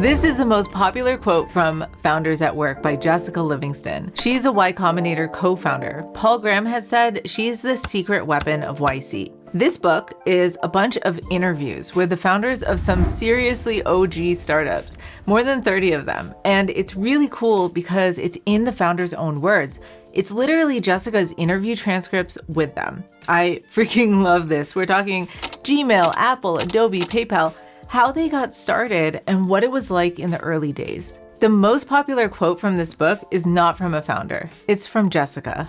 This is the most popular quote from Founders at Work by Jessica Livingston. She's a Y Combinator co-founder. Paul Graham has said she's the secret weapon of YC. This book is a bunch of interviews with the founders of some seriously OG startups, more than 30 of them. And it's really cool because it's in the founders' own words. It's literally Jessica's interview transcripts with them. I freaking love this. We're talking Gmail, Apple, Adobe, PayPal, how they got started and what it was like in the early days. The most popular quote from this book is not from a founder. It's from Jessica.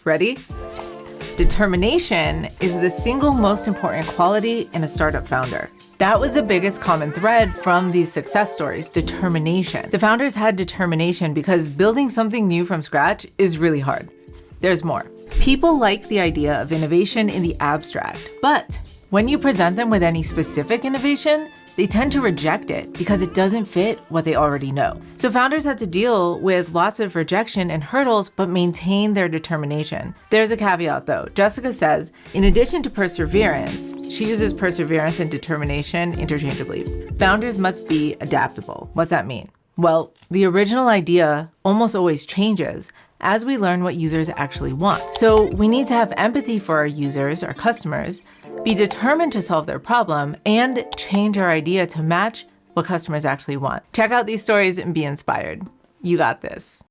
Ready? Determination is the single most important quality in a startup founder. That was the biggest common thread from these success stories, determination. The founders had determination because building something new from scratch is really hard. There's more. People like the idea of innovation in the abstract, but when you present them with any specific innovation, they tend to reject it because it doesn't fit what they already know. So founders had to deal with lots of rejection and hurdles, but maintain their determination. There's a caveat though. Jessica says, in addition to perseverance, she uses perseverance and determination interchangeably. Founders must be adaptable. What's that mean? Well, the original idea almost always changes as we learn what users actually want. So we need to have empathy for our users, our customers, be determined to solve their problem, and change our idea to match what customers actually want. Check out these stories and be inspired. You got this.